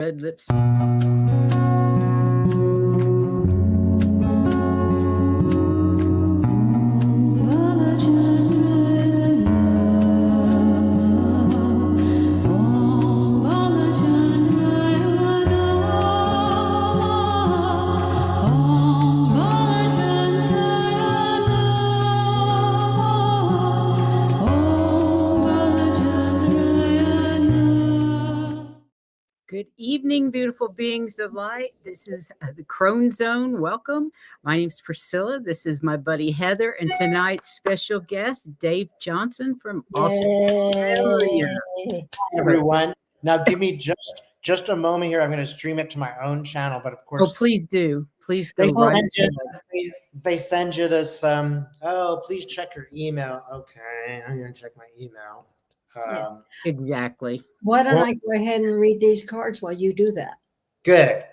Red lips. Good evening, beautiful beings of light. This is the Crone Zone. Welcome. My name is Priscilla. This is my buddy Heather, and tonight's special guest, Dave Johnson from Australia. Hey, everyone. Now, give me just a moment here. I'm going to stream it to my own channel, but of course, Oh, please do. Please go they right send you, they send you this. Oh, please check your email. Okay, I'm going to check my email. Exactly. Why don't I go ahead and read these cards while you do that? Good.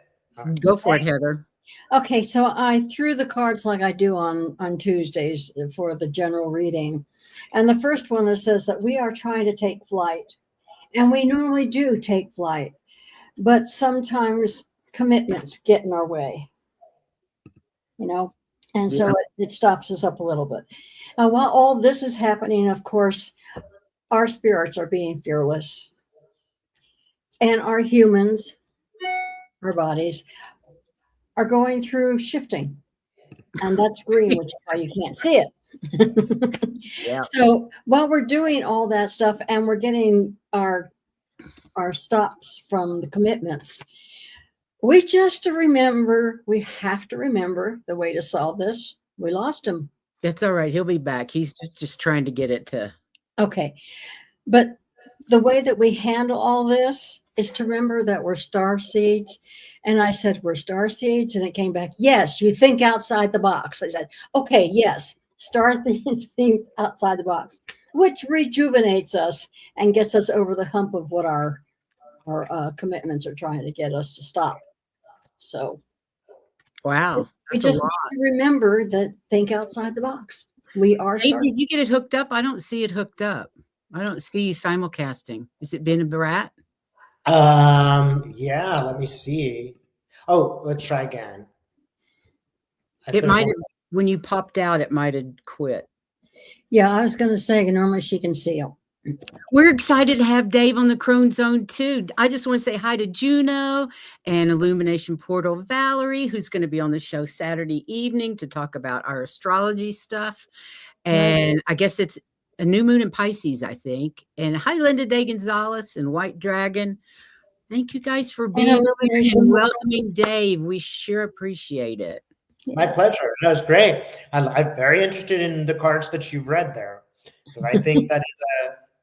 Go for it, Heather. Okay, so I threw the cards like I do on Tuesdays for the general reading. And the first one that says that we are trying to take flight. And we normally do take flight, but sometimes commitments get in our way, and so it stops us up a little bit. And while all this is happening, of course, our spirits are being fearless. And our humans, our bodies, are going through shifting. And that's green, which is why you can't see it. Yeah. So while we're doing all that stuff and we're getting our stops from the commitments, we have to remember the way to solve this. We lost him. That's all right. He'll be back. He's just trying to get it to. Okay. But the way that we handle all this is to remember that we're starseeds. And I said, we're starseeds. And it came back, yes, you think outside the box. I said, okay, yes, starseeds think outside the box, which rejuvenates us and gets us over the hump of what our commitments are trying to get us to stop. So, Wow. We just need to remember that think outside the box. We are Hey, did you get it hooked up? I don't see it hooked up. I don't see simulcasting. Is it been a brat? Yeah, let me see. Oh, let's try again. It might have, when you popped out, it might have quit. Yeah, I was going to say, normally she can see it. We're excited to have Dave on the Crone Zone too. I just want to say hi to Juno and Illumination Portal Valerie, who's going to be on the show Saturday evening to talk about our astrology stuff. And I guess it's a new moon in Pisces, I think. And hi, Linda Day Gonzalez and White Dragon. Thank you guys for being here and welcoming Dave. We sure appreciate it. My pleasure. That was great. I'm very interested in the cards that you read there, because I think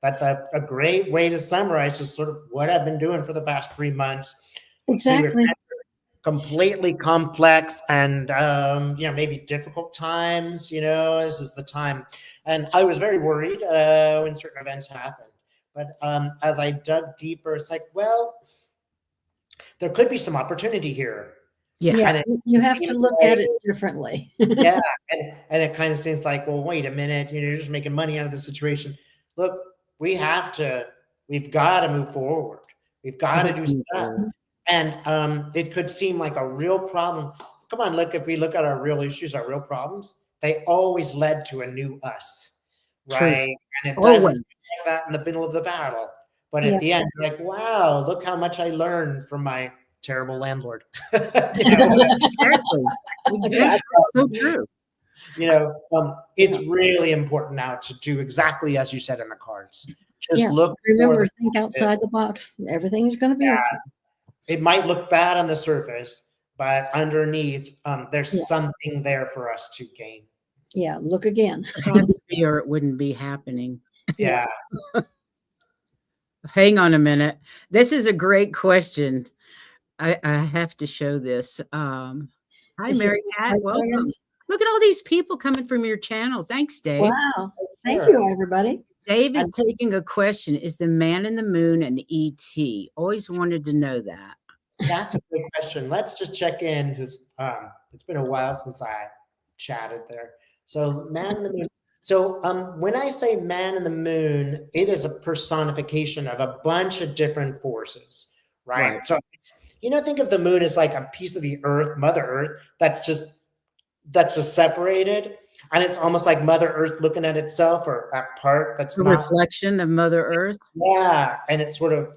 that's a great way to summarize just sort of what I've been doing for the past 3 months. Exactly. Completely complex and maybe difficult times. This is the time, and I was very worried when certain events happened. But as I dug deeper, it's like, well, there could be some opportunity here. Yeah, you have to look at it differently. Yeah, and it kind of seems like, well, wait a minute, you're just making money out of the situation. Look, we've got to move forward. We've got to do stuff. And it could seem like a real problem. Come on, look, if we look at our real issues, our real problems, they always led to a new us, right? True. And it doesn't like that in the middle of the battle. But at the end, you're like, wow, look how much I learned from my terrible landlord. Exactly. So true. It's really important now to do exactly as you said in the cards. Just remember, think outside the box. Everything is going to be okay. It might look bad on the surface, but underneath, there's something there for us to gain. Yeah, look again. Or it wouldn't be happening. Yeah. Hang on a minute. This is a great question. I have to show this. Hi, Mary Pat. Welcome. Look at all these people coming from your channel. Thanks, Dave. Wow. Thank you, everybody. Dave is taking a question. Is the man in the moon an ET? Always wanted to know that. That's a great question. Let's just check in because it's been a while since I chatted there. So man in the moon. So when I say man in the moon, it is a personification of a bunch of different forces, right? So it's, think of the moon as like a piece of the earth, Mother Earth, that's just separated. And it's almost like Mother Earth looking at itself, or that part that's A not. reflection of Mother Earth. Yeah. And it's sort of,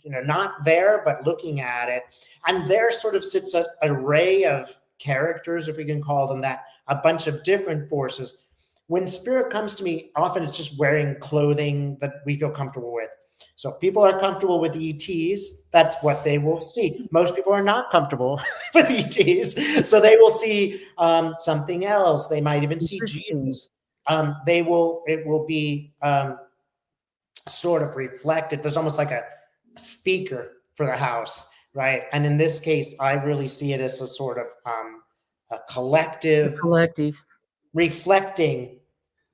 not there, but looking at it. And there sort of sits an array of characters, if we can call them that, a bunch of different forces. When spirit comes to me, often it's just wearing clothing that we feel comfortable with. So people are comfortable with ETs. That's what they will see. Most people are not comfortable with ETs. So they will see something else. They might even see Jesus. It will be sort of reflected. There's almost like a speaker for the house, right? And in this case, I really see it as a sort of a collective reflecting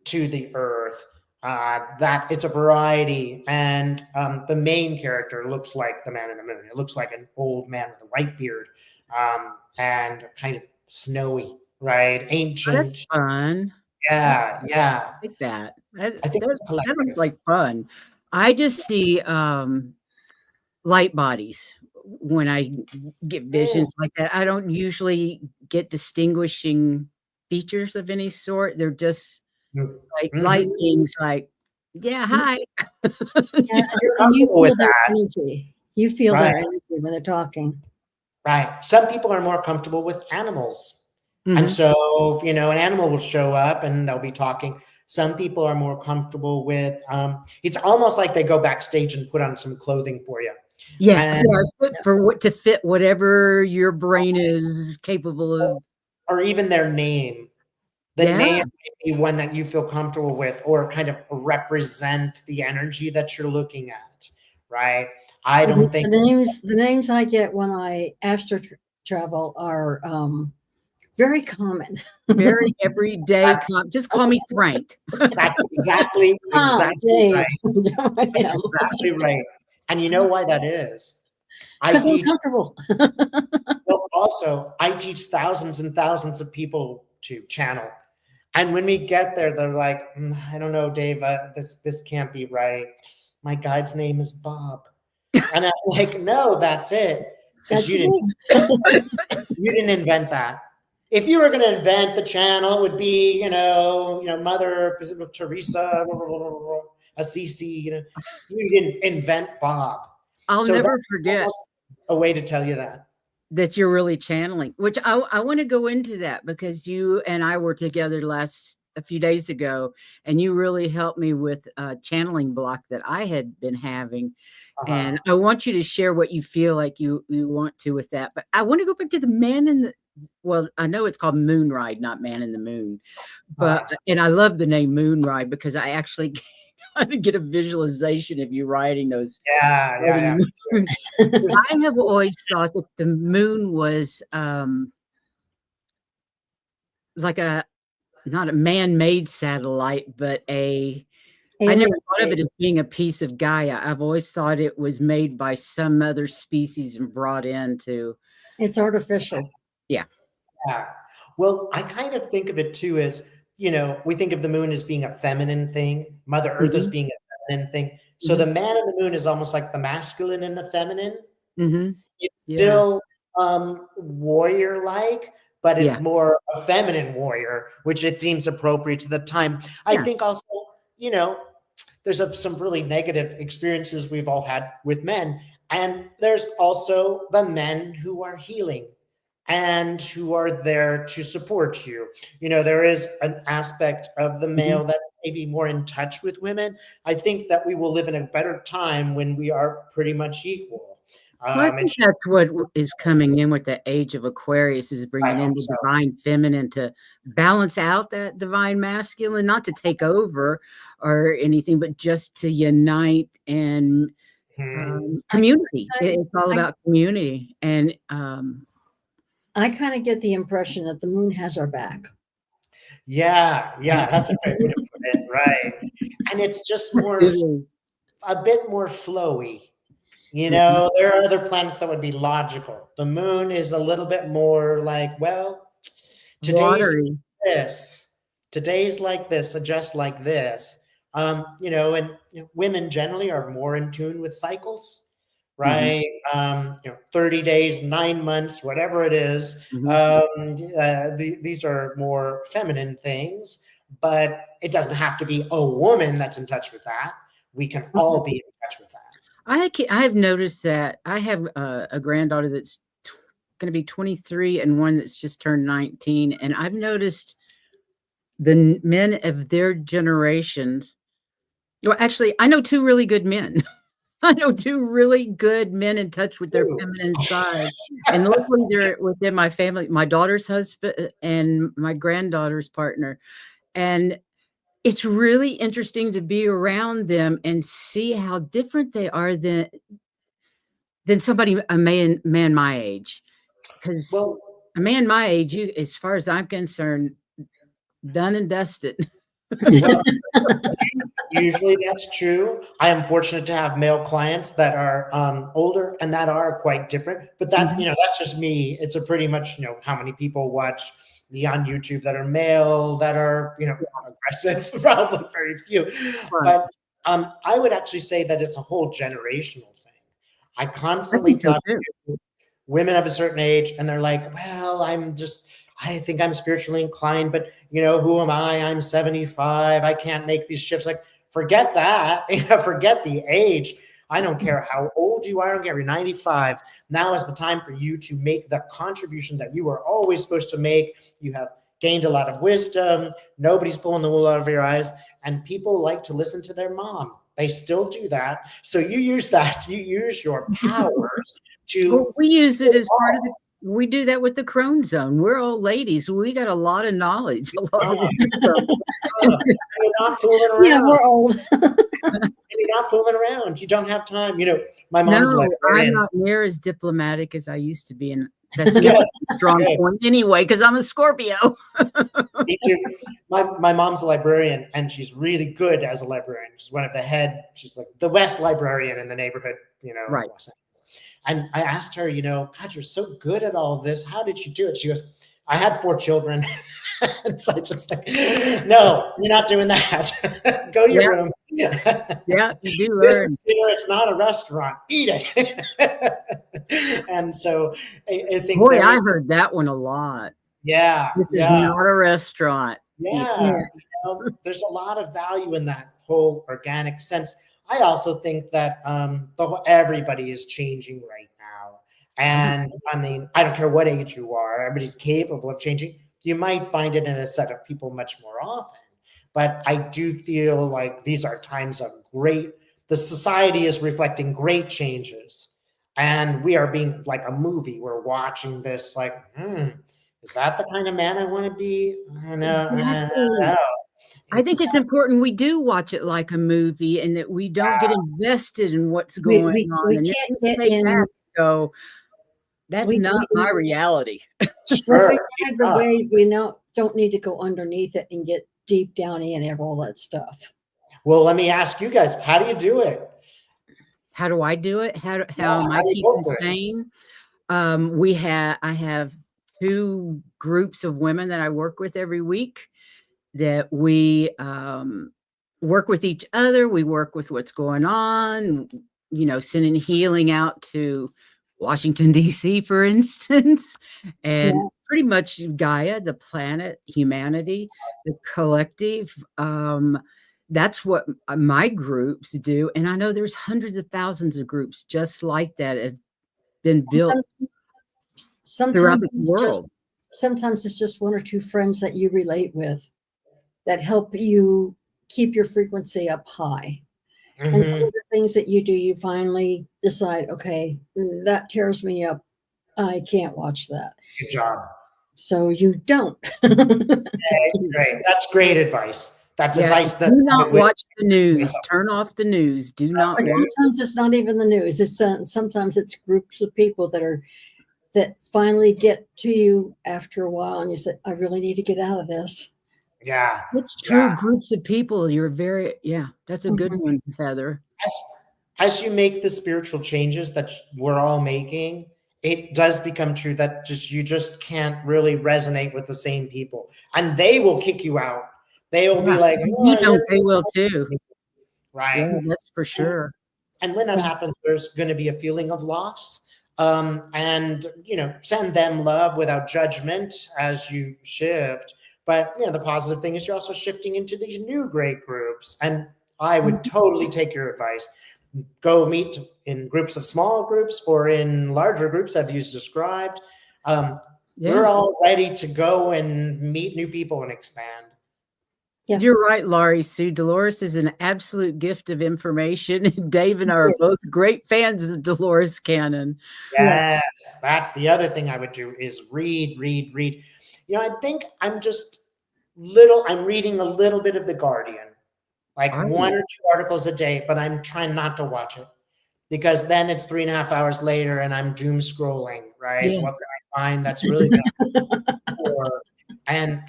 to the earth. That it's a variety, and the main character looks like the man in the moon. It looks like an old man with a white beard, and kind of snowy, right? Ancient. Oh, that's fun. Yeah. I like that. I think That looks like fun. I just see light bodies when I get visions like that. I don't usually get distinguishing features of any sort. They're just like light beings, like, yeah, hi. Yeah, and you feel their energy. You feel their energy when they're talking. Right. Some people are more comfortable with animals. And so, an animal will show up and they'll be talking. Some people are more comfortable with, it's almost like they go backstage and put on some clothing for you. Yes, to fit whatever your brain is capable of. Or even their name. The name might be one that you feel comfortable with, or kind of represent the energy that you're looking at, right? I don't think the names I get when I astro travel are very common. Very everyday. Just call me Frank. That's exactly right. That's exactly right. And you know why that is? Because I'm comfortable. Well, also, I teach thousands and thousands of people to channel. And when we get there, they're like, I don't know, Dave, this can't be right. My guide's name is Bob. And I'm like, no, that's it. You didn't invent that. If you were going to invent the channel, it would be, Mother Teresa, Assisi. You didn't invent Bob. I'll never forget a way to tell you that you're really channeling, which I want to go into that, because you and I were together a few days ago, and you really helped me with a channeling block that I had been having. And I want you to share what you feel like you want to with that. But I want to go back to the man in the, well, I know it's called Moonride, not Man in the Moon, but, and I love the name Moonride because I actually kind of get a visualization of you riding those. Yeah. I have always thought that the moon was like not a man-made satellite, but I never thought of it as being a piece of Gaia. I've always thought it was made by some other species and brought into. It's artificial. Yeah. Well, I kind of think of it too as, we think of the moon as being a feminine thing, Mother Earth as being a feminine thing. So the man in the moon is almost like the masculine and the feminine. It's still warrior-like, but it's more a feminine warrior, which it seems appropriate to the time. I think also, there's some really negative experiences we've all had with men. And there's also the men who are healing and who are there to support you. There is an aspect of the male that's maybe more in touch with women. I think that we will live in a better time when we are pretty much equal. I think that's what is coming in with the age of Aquarius, is bringing in the divine feminine to balance out that divine masculine, not to take over or anything, but just to unite and community. It's all about community. And I kind of get the impression that the moon has our back. Yeah, that's a great way to put it, right? And it's just a bit more flowy. There are other planets that would be logical. The moon is a little bit more like, well, today's like this, just like this. And women generally are more in tune with cycles, right? 30 days, 9 months, whatever it is. These are more feminine things, but it doesn't have to be a woman that's in touch with that. We can all be in touch with that. I have noticed that I have a granddaughter that's going to be 23 and one that's just turned 19. And I've noticed the men of their generations. Well, actually, I know two really good men. I know two really good men in touch with their feminine side. And luckily they're within my family, my daughter's husband and my granddaughter's partner. And it's really interesting to be around them and see how different they are than a man my age. Because a man my age, as far as I'm concerned, done and dusted. Well, usually that's true. I am fortunate to have male clients that are older and that are quite different. But that's that's just me. It's a pretty much how many people watch me on YouTube that are male, that are aggressive. Probably very few. Right. But I would actually say that it's a whole generational thing. I constantly talk to women of a certain age, and they're like, "Well, I think I'm spiritually inclined, but who am I? I'm 75. I can't make these shifts." Like, forget that. Forget the age. I don't care how old you are. I don't care if you're 95. Now is the time for you to make the contribution that you were always supposed to make. You have gained a lot of wisdom. Nobody's pulling the wool out of your eyes. And people like to listen to their mom. They still do that. So you use that. You use your powers to. Well, we use it as part of we do that with the Crone zone. We're all ladies. We got a lot of knowledge. A lot of you're not fooling around. Yeah, we're old. You're not fooling around. You don't have time. My mom's I'm not near as diplomatic as I used to be, and that's not a strong point anyway, because I'm a Scorpio. Me too. My mom's a librarian, and she's really good as a librarian. She's one of the head. She's like the best librarian in the neighborhood. Right. And I asked her, God, you're so good at all of this. How did you do it? She goes, I had 4 children. And so I just like, no, you're not doing that. Go to your room. Yeah, you do. This is dinner. It's not a restaurant. Eat it. And so I think. Boy, I heard that one a lot. Yeah. This is not a restaurant. Yeah. There's a lot of value in that whole organic sense. I also think that everybody is changing right now. And I mean, I don't care what age you are, everybody's capable of changing. You might find it in a set of people much more often. But I do feel like these are times of the society is reflecting great changes. And we are being like a movie. We're watching this like, is that the kind of man I want to be? I don't know. Exactly. I think it's important we do watch it like a movie and that we don't get invested in what's going on. We and can't say that, go, that's not my reality. Sure. The way we don't need to go underneath it and get deep down in all that stuff. Well, let me ask you guys, how do you do it? How do I do it? How am I keeping sane? I have 2 groups of women that I work with every week. That we work with each other. We work with what's going on, sending healing out to Washington, D.C., for instance, and pretty much Gaia, the planet, humanity, the collective. That's what my groups do. And I know there's hundreds of thousands of groups just like that have been built throughout the world. Sometimes it's just 1 or 2 friends that you relate with that help you keep your frequency up high. And some of the things that you do, you finally decide, okay, that tears me up. I can't watch that. Good job. So you don't. Great. That's great advice. That's advice that do not watch the news. Turn off the news. Do not. Sometimes it's not even the news. It's sometimes it's groups of people that finally get to you after a while, and you say, I really need to get out of this. Yeah. It's true. Groups of people. You're that's a good one, Heather. As you make the spiritual changes that we're all making, it does become true that you just can't really resonate with the same people, and they will kick you out. They will be like, they will too. Right. Yeah, that's for sure. And when that happens, there's going to be a feeling of loss. And, send them love without judgment as you shift. But, the positive thing is you're also shifting into these new great groups. And I would totally take your advice. Go meet in groups of small groups or in larger groups, as you described. We're all ready to go and meet new people and expand. Yeah. You're right, Laurie Sue. Dolores is an absolute gift of information. Dave and I are both great fans of Dolores Cannon. Yes, that's the other thing I would do is read. I think I'm reading a little bit of The Guardian, like 1 or 2 articles a day, but I'm trying not to watch it because then it's 3.5 hours later and I'm doom scrolling, right? Yes. What can I find that's really good? And,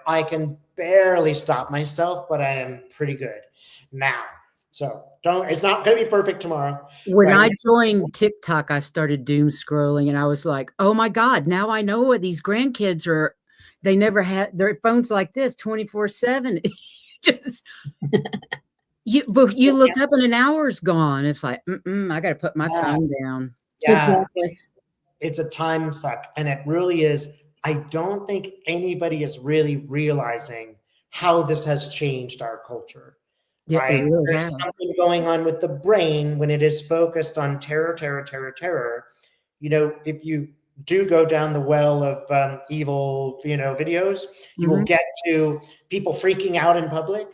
I can barely stop myself, but I am pretty good now. So it's not going to be perfect tomorrow. When I joined TikTok, I started doom scrolling and I was like, oh my God, now I know what these grandkids are. They never had their phones like this 24/7. Just you look up and an hour's gone. It's like, I got to put my phone down. Yeah. Exactly. It's a time suck. And it really is. I don't think anybody is really realizing how this has changed our culture. Yeah, right? Really There's something going on with the brain when it is focused on terror. If you do go down the well of evil, videos, you will get to people freaking out in public.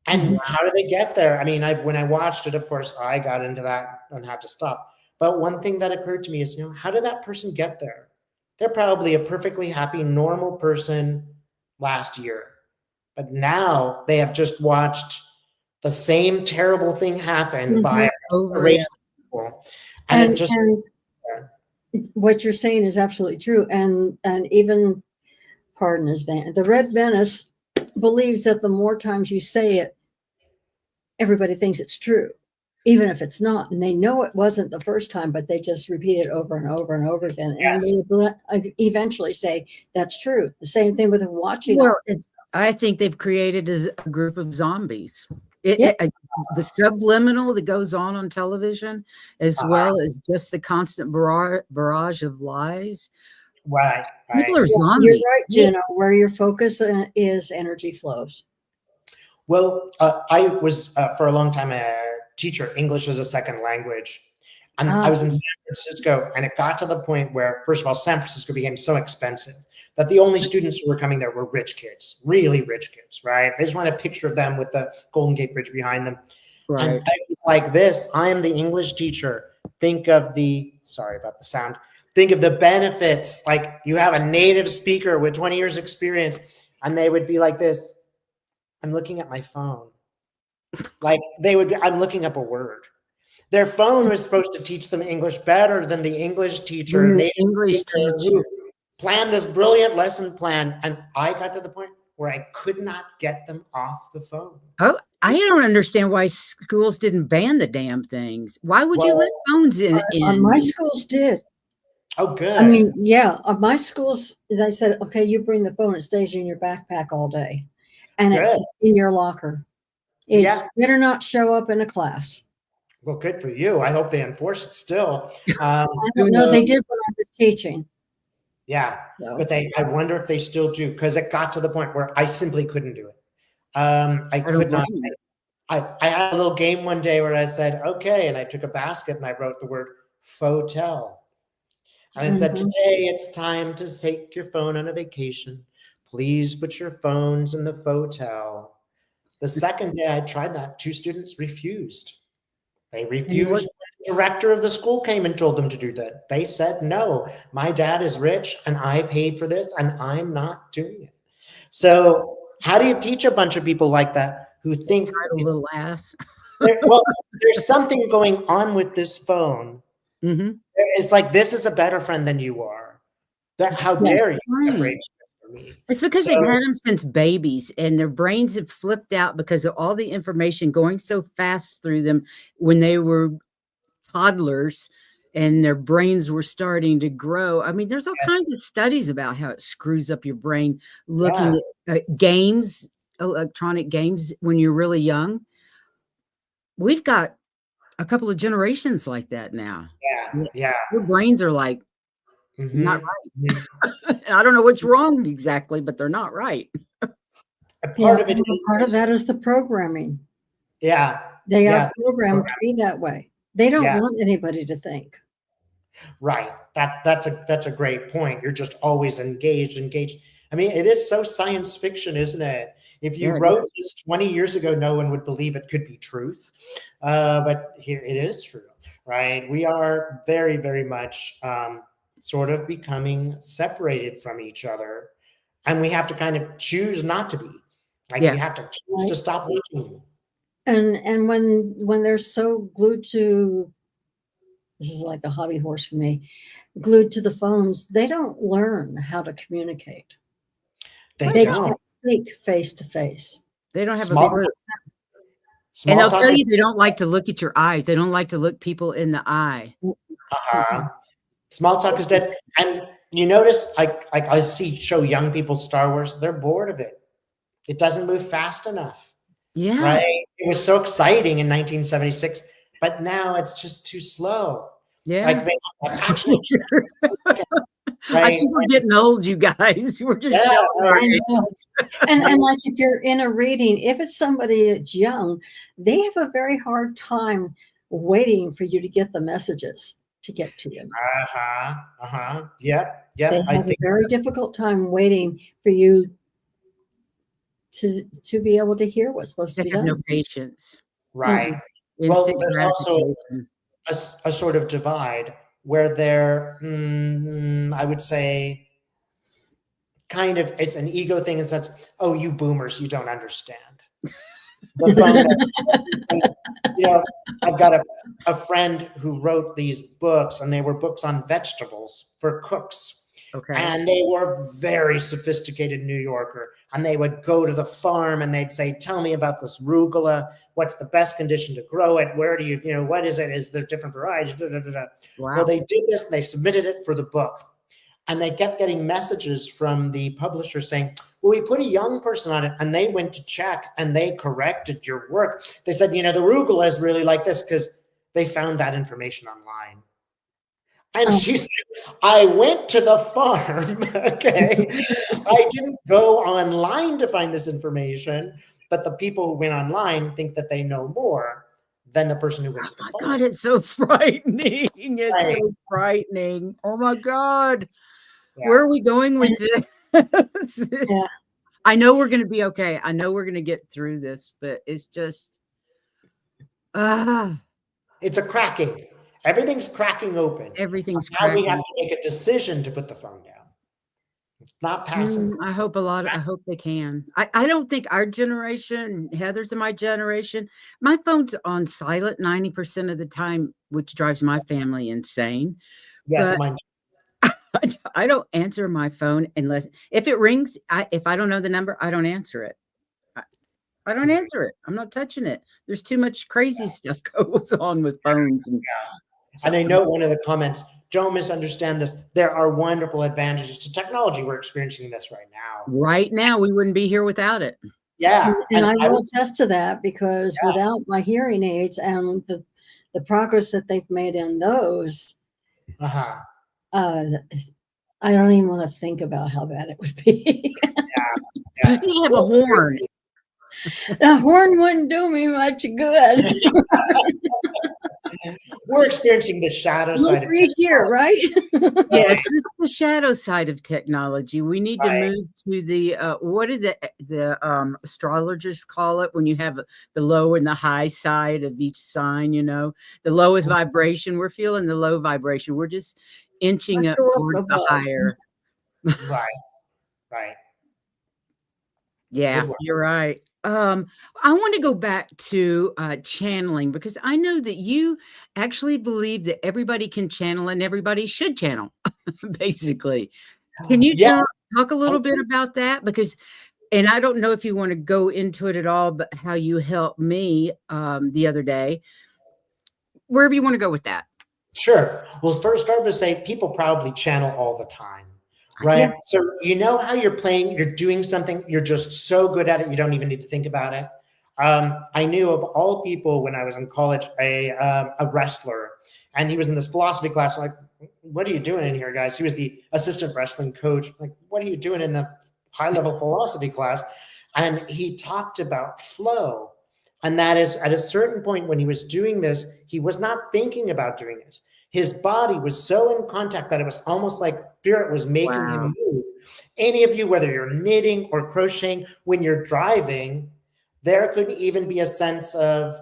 And how do they get there? I mean, when I watched it, of course, I got into that and had to stop. But one thing that occurred to me is, how did that person get there? They're probably a perfectly happy, normal person last year. But now they have just watched the same terrible thing happen by a race of people. And what you're saying is absolutely true. And even, pardon his name, the Red Venice believes that the more times you say it, everybody thinks it's true, even if it's not. And they know it wasn't the first time, but they just repeat it over and over and over again. Yes. And they eventually say that's true. The same thing with watching. Well, I think they've created a group of zombies. The subliminal that goes on television, as well as just the constant barrage of lies. Right. People are zombies. You're right, Gina. Where your focus is, energy flows. Well, I was for a long time a teacher, English as a second language. And I was in San Francisco, and it got to the point where, first of all, San Francisco became so expensive that the only students who were coming there were rich kids, really rich kids, right? They just want a picture of them with the Golden Gate Bridge behind them. Right. And I was like this, I am the English teacher. Think of sorry about the sound. Think of the benefits. Like you have a native speaker with 20 years experience, and they would be like this. I'm looking at my phone. Like I'm looking up a word. Their phone was supposed to teach them English better than the English teacher. English teacher planned this brilliant lesson plan. And I got to the point where I could not get them off the phone. Oh, I don't understand why schools didn't ban the damn things. Why would you let phones in? My schools did. Oh, good. I mean, my schools, they said, okay, you bring the phone. It stays in your backpack all day. And it's in your locker. It better not show up in a class. Well, good for you. I hope they enforce it still. I don't know. They did when I was teaching. Yeah, but I wonder if they still do, because it got to the point where I simply couldn't do it. I could not. I had a little game one day where I said, okay, and I took a basket and I wrote the word "fotel," and I said, today it's time to take your phone on a vacation. Please put your phones in the fotel. The second day I tried that, 2 students refused. They refused. The director of the school came and told them to do that. They said, no, my dad is rich and I paid for this and I'm not doing it. So how do you teach a bunch of people like that who think a little ass? Well, there's something going on with this phone. It's like, this is a better friend than you are. How dare you? It's because they've had them since babies and their brains have flipped out because of all the information going so fast through them when they were toddlers and their brains were starting to grow. I mean, there's all kinds of studies about how it screws up your brain looking at games, electronic games when you're really young. We've got a couple of generations like that now. Yeah. Your brains are like not Mhm. right. I don't know what's wrong exactly, but they're not right. And Yeah, part of it is part of this, that is the programming. yeah, They are yeah, programmed to be that way. They don't yeah, want anybody to think. right. That's a great point. You're just always engaged. I mean, it is so science fiction, isn't it? If you Yeah, it wrote is. this 20 years ago, no one would believe it could be truth. But here it is true, right? We are very, very much sort of becoming separated from each other, and we have to kind of choose not to be. Like we Yeah. have to choose to stop watching. And when they're so glued to, this is like a hobby horse for me, glued to the phones, they don't learn how to communicate. They They don't. can't speak face to face. They don't have a Small, clue. And small they'll talk tell is you they don't like to look at your eyes. They don't like to look people in the eye. small talk is dead. And you notice, like I show young people Star Wars, they're bored of it. It doesn't move fast enough, Yeah. right? It was so exciting in 1976, but now it's just too slow. Yeah. Like they actually, I right? think we're getting old, you guys. We're just Yeah, showing our age. And like if you're in a reading, if it's somebody that's young, they have a very hard time waiting for you to get the messages to get to them. Yep. They I have a think very difficult time waiting for you to be able to hear what's supposed to They be have no done. right. Mm-hmm. Well, Instant there's also gratification. a sort of divide where they're, I would say, kind of, it's an ego thing in the sense, oh, you boomers, you don't understand. The phone, you know, I've got a friend who wrote these books, and they were books on vegetables for cooks. Okay. And they were very sophisticated New Yorker. And they would go to the farm and they'd say, tell me about this arugula. What's the best condition to grow it? Where do you know, what is it? Is there different varieties? Da, da, da, da. Wow. Well, they did this and they submitted it for the book. And they kept getting messages from the publisher saying, well, we put a young person on it, and they went to check and they corrected your work. They said, you know, the arugula is really like this because they found that information online. And she said, I went to the farm, okay? I didn't go online to find this information, but the people who went online think that they know more than the person who went to the farm. Oh my God, it's so frightening. It's Right. so frightening. Oh my God. Yeah. Where are we going with this? Yeah. I know we're going to be okay. I know we're going to get through this, but it's just, it's a cracking. Everything's cracking open. everything's Now cracking. we have to make a decision to put the phone down. It's not passive. I hope I hope they can. I don't think our generation, Heather's and my generation, my phone's on silent 90% of the time, which drives my family insane. Yes, But mine. I don't answer my phone unless if it rings. If I don't know the number, I don't answer it. I don't answer it. I'm not touching it. There's too much crazy stuff goes on with phones. And I know one of the comments, don't misunderstand this. There are wonderful advantages to technology. We're experiencing this right now. Right now, we wouldn't be here without it. Yeah. And I will attest to that because Yeah. without my hearing aids and the progress that they've made in those, Uh-huh. I don't even want to think about how bad it would be. Yeah. You have a horn. A horn wouldn't do me much good. We're experiencing the shadow side of each year, right? Yes, it's the shadow side of technology. We need to Right. move to the what do the astrologers call it when you have the low and the high side of each sign? You know, the lowest vibration. We're feeling the low vibration. We're just inching Let's up go up towards the above. higher. Right. Right. Yeah, Good work. you're right. I want to go back to channeling because I know that you actually believe that everybody can channel and everybody should channel, basically. Can you Yeah. talk a little bit about that? Because, and I don't know if you want to go into it at all, but how you helped me the other day, wherever you want to go with that. Sure. Well, first, start to say people probably channel all the time, right? Yes. So you know how you're playing, you're doing something, you're just so good at it, you don't even need to think about it. I knew of all people when I was in college, a wrestler, and he was in this philosophy class. Like, what are you doing in here, guys? He was the assistant wrestling coach. Like, what are you doing in the high level philosophy class? And he talked about flow. And that is, at a certain point when he was doing this, he was not thinking about doing it. His body was so in contact that it was almost like spirit was making him move. Any of you, whether you're knitting or crocheting, when you're driving, there could even be a sense of,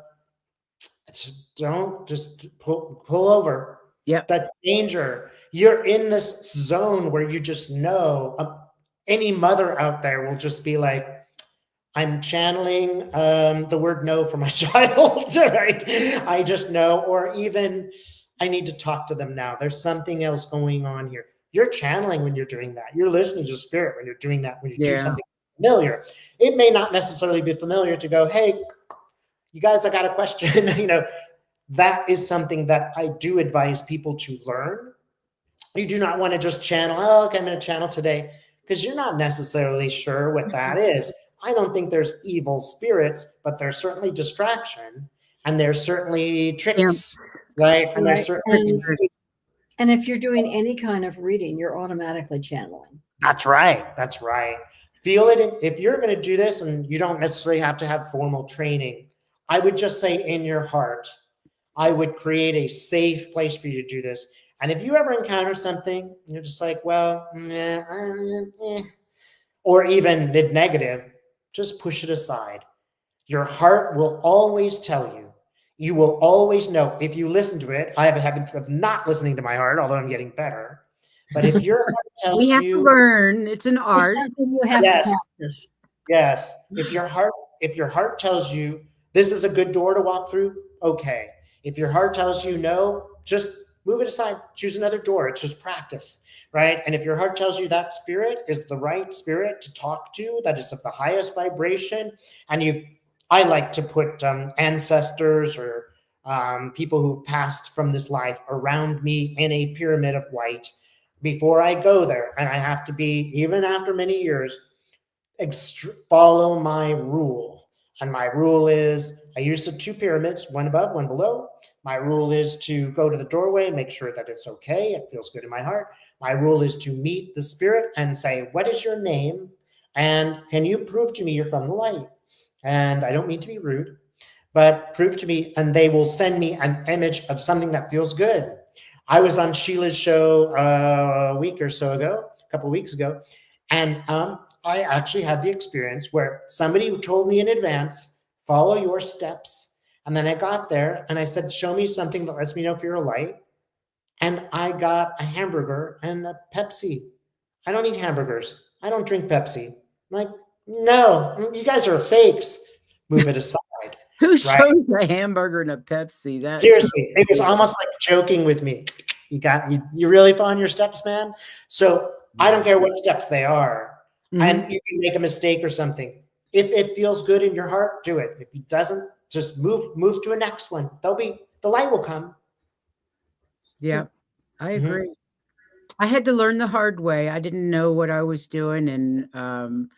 don't just pull over. Yeah. That danger. You're in this zone where you just know, any mother out there will just be like, I'm channeling the word no for my child, right? I just know, or even I need to talk to them now. There's something else going on here. You're channeling when you're doing that. You're listening to spirit when you're doing that, when you do something familiar. It may not necessarily be familiar to go, hey, you guys, I got a question. That is something that I do advise people to learn. You do not want to just channel, oh, okay, I'm going to channel today, because you're not necessarily sure what that is. I don't think there's evil spirits, but there's certainly distraction, and there's certainly tricks, right? And there's certainly and if you're doing any kind of reading, you're automatically channeling. That's right. That's right. Feel it. If you're going to do this, and you don't necessarily have to have formal training, I would just say in your heart, I would create a safe place for you to do this. And if you ever encounter something, you're just like, well, or even negative, just push it aside. Your heart will always tell you. You will always know. If you listen to it, I have a habit of not listening to my heart, although I'm getting better. But if your heart tells you, we have to learn. It's an art. It's something you have to practice. Yes. If your heart tells you this is a good door to walk through, okay. If your heart tells you no, just move it aside. Choose another door. It's just practice, right? And if your heart tells you that spirit is the right spirit to talk to, that is of the highest vibration, and I like to put ancestors or people who've passed from this life around me in a pyramid of white before I go there. And I have to be, even after many years, follow my rule. And my rule is, I use the 2 pyramids, one above, one below. My rule is to go to the doorway and make sure that it's okay. It feels good in my heart. My rule is to meet the spirit and say, what is your name? And can you prove to me you're from the light? And I don't mean to be rude, but prove to me, and they will send me an image of something that feels good. I was on Sheila's show a week or so ago, a couple of weeks ago, and I actually had the experience where somebody who told me in advance, follow your steps. And then I got there and I said, show me something that lets me know if you're a light. And I got a hamburger and a Pepsi. I don't eat hamburgers. I don't drink Pepsi. I'm like, no, you guys are fakes. Move it aside. Who showed a hamburger and a Pepsi? That's seriously, it was almost like joking with me. You really following your steps, man? So I don't care what steps they are. Mm-hmm. And you can make a mistake or something. If it feels good in your heart, do it. If it doesn't, just move to a next one. The light will come. Yeah, I agree. Mm-hmm. I had to learn the hard way. I didn't know what I was doing. And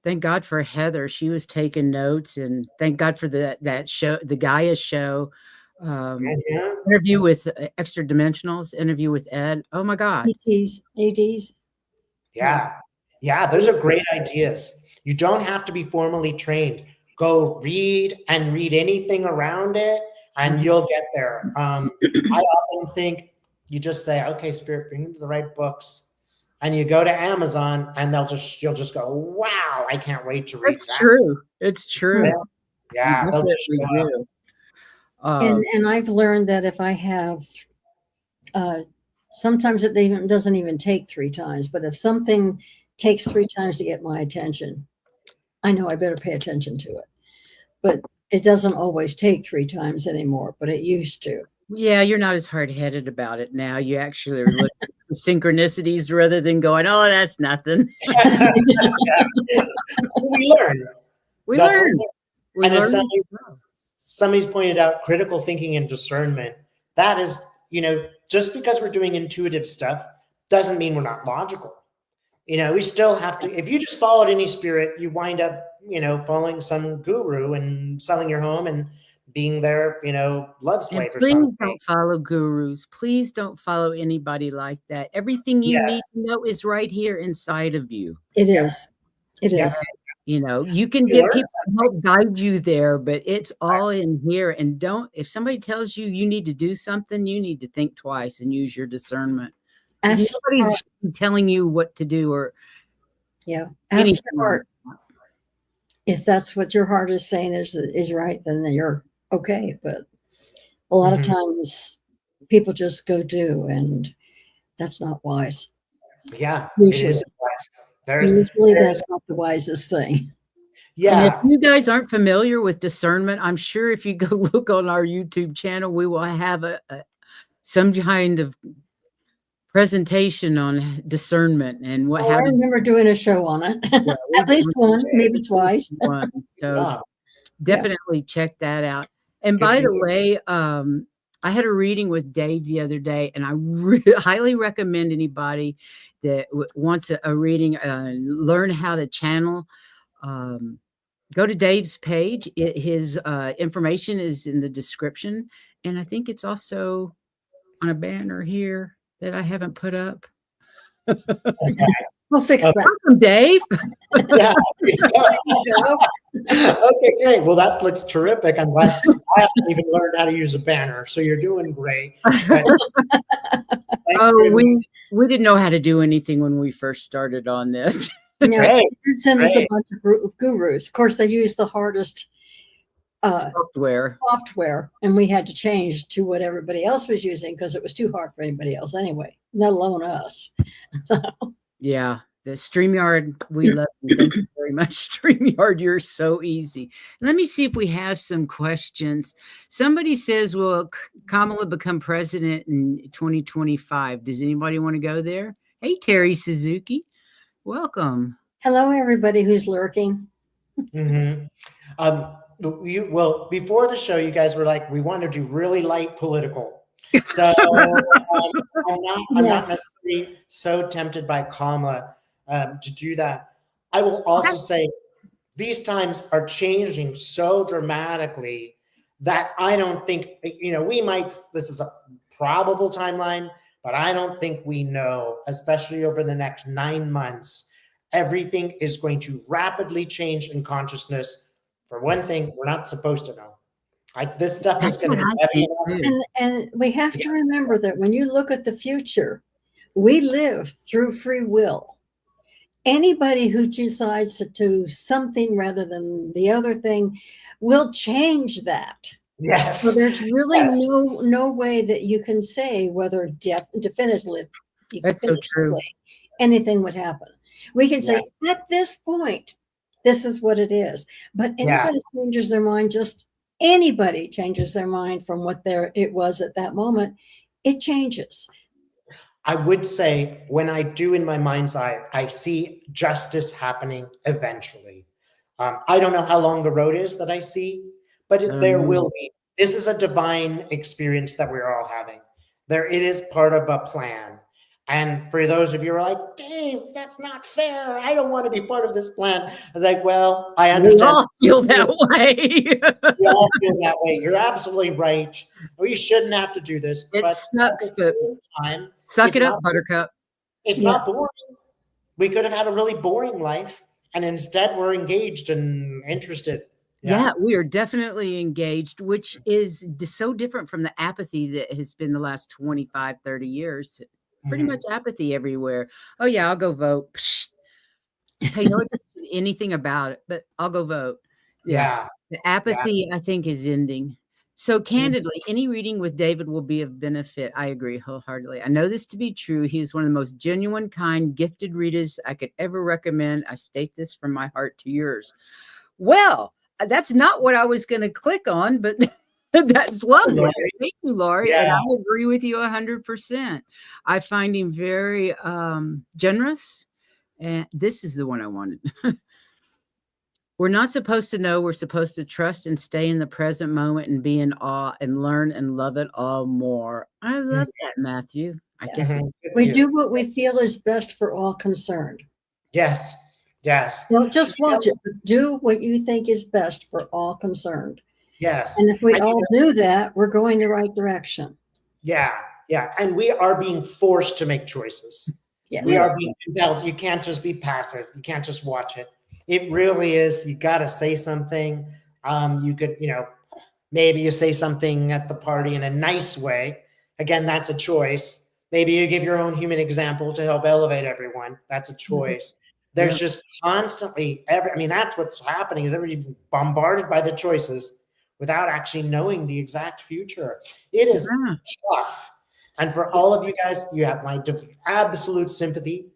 thank God for Heather. She was taking notes, and thank God for that show, the Gaia show. Interview with Extra Dimensionals, interview with Ed. Oh my God. ADs. Yeah, those are great ideas. You don't have to be formally trained. Go read anything around it, and you'll get there. I often think you just say, okay, Spirit, bring me the right books. And you go to Amazon, and you'll just go, wow, I can't wait to read that. It's true. It's true. Yeah, they'll just do. And I've learned that if I have, sometimes it doesn't even take 3 times, but if something takes 3 times to get my attention, I know I better pay attention to it. But it doesn't always take 3 times anymore, but it used to. Yeah, you're not as hard-headed about it now. You actually look at the synchronicities rather than going, oh, that's nothing. We learn. We learn. And somebody's pointed out critical thinking and discernment. That is, just because we're doing intuitive stuff doesn't mean we're not logical. We still have to, if you just followed any spirit, you wind up, following some guru and selling your home and being their, love slave or please something. don't follow gurus. Please don't follow anybody like that. Everything you need to know is right here inside of you. It is. It is. You can get people to help guide you there, but it's all in here. And if somebody tells you you need to do something, you need to think twice and use your discernment. Nobody's telling you what to do or ask your heart. If that's what your heart is saying is right, then you're okay. But a lot of times people just go do, and that's not wise. Yeah, usually. It is wise. Usually that's not the wisest thing. Yeah. And if you guys aren't familiar with discernment, I'm sure if you go look on our YouTube channel, we will have some kind of presentation on discernment and what I remember doing a show on it. At least one, maybe twice. So definitely check that out. And by the way, I had a reading with Dave the other day, and I highly recommend anybody that wants a reading and learn how to channel. Go to Dave's page. His information is in the description, and I think it's also on a banner here that I haven't put up. We'll fix that. Welcome, Dave. Yeah. Okay, great. Well, that looks terrific. I'm glad I haven't even learned how to use a banner, so you're doing great. We didn't know how to do anything when we first started on this. They sent us a bunch of gurus. Of course, they used the hardest software, and we had to change to what everybody else was using because it was too hard for anybody else anyway, let alone us. Yeah, the StreamYard, we love you. Thank you very much, StreamYard. You're so easy. Let me see if we have some questions. Somebody says, will Kamala become president in 2025? Does anybody want to go there? Hey, Terry Suzuki. Welcome. Hello, everybody who's lurking. Well, before the show, you guys were like, we want to do really light political. So I'm not necessarily so tempted by Kamala to do that. I will also say these times are changing so dramatically that I don't think, this is a probable timeline, but I don't think we know, especially over the next 9 months, everything is going to rapidly change in consciousness. For one thing, we're not supposed to know. This stuff is going to be heavy. And we have to remember that when you look at the future, we live through free will. Anybody who decides to do something rather than the other thing will change that. Yes. So there's really no way that you can say whether definitively that's so true. Anything would happen. We can say at this point, this is what it is. But anybody changes their mind, just anybody changes their mind from what it was at that moment, it changes. I would say when I do in my mind's eye, I see justice happening eventually. I don't know how long the road is that I see, but there will be. This is a divine experience that we're all having. It is part of a plan. And for those of you who are like, Dave, that's not fair. I don't want to be part of this plan. I was like, well, I understand. We all feel that way. We all feel that way. You're absolutely right. We shouldn't have to do this. It sucks, but suck it up, Buttercup. It's not boring. We could have had a really boring life, and instead we're engaged and interested. Yeah, we are definitely engaged, which is so different from the apathy that has been the last 25, 30 years. Pretty much apathy everywhere. Oh, yeah, I'll go vote. Pay no attention to anything about it, but I'll go vote. Yeah. The apathy, I think, is ending. So candidly, any reading with David will be of benefit. I agree wholeheartedly. I know this to be true. He is one of the most genuine, kind, gifted readers I could ever recommend. I state this from my heart to yours. Well, that's not what I was going to click on, but that's lovely. Thank you, Laurie. And I agree with you 100%. I find him very generous. And this is the one I wanted. We're not supposed to know. We're supposed to trust and stay in the present moment and be in awe and learn and love it all more. I love that, Matthew. I guess we do what we feel is best for all concerned. Yes. Yes. Don't just watch it, but do what you think is best for all concerned. Yes. And if we all do that, we're going the right direction. Yeah. Yeah. And we are being forced to make choices. Yes. We are being compelled. You can't just be passive. You can't just watch it. It really is. You got to say something. You could, maybe you say something at the party in a nice way. Again, that's a choice. Maybe you give your own human example to help elevate everyone. That's a choice. There's just constantly that's what's happening is everybody's bombarded by the choices without actually knowing the exact future. It is tough. And for all of you guys, you have my absolute sympathy.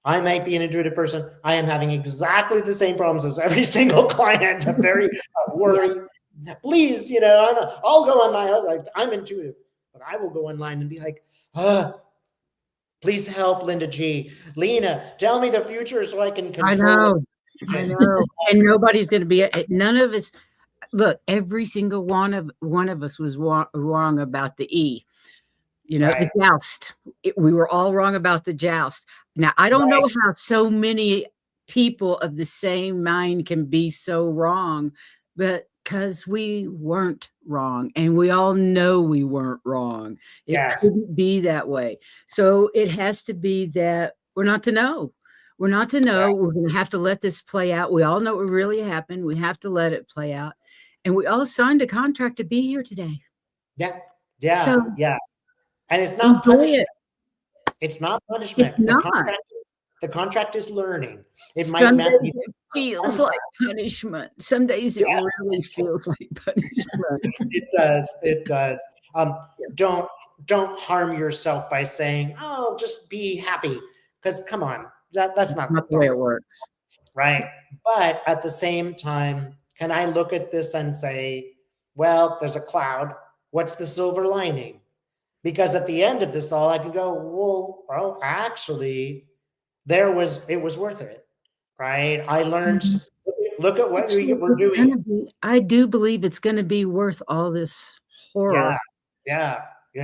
I might be an intuitive person. I am having exactly the same problems as every single client. I'm very worried. Please, I'll go on my, I'm intuitive, but I will go online and be like, please help Linda G. Lena, tell me the future so I can control. I know. And nobody's going to be, none of us, look, every single one of us was wrong about the E. The joust. We were all wrong about the joust. Now, I don't know how so many people of the same mind can be so wrong, but because we weren't wrong, and we all know we weren't wrong. It couldn't be that way. So it has to be that we're not to know. We're not to know. We're going to have to let this play out. We all know what really happened. We have to let it play out. And we all signed a contract to be here today. Yeah. And it's not punishment. It's not punishment. The contract is learning. Some days it feels like punishment. Some days it really feels like punishment. It does. Don't harm yourself by saying, "Oh, just be happy." Because come on, that's not the way it works, right? But at the same time, can I look at this and say, "Well, there's a cloud. What's the silver lining?" Because at the end of this all, I can go, well, actually, it was worth it, right? I learned, look at what we're doing. I do believe it's going to be worth all this horror. Yeah.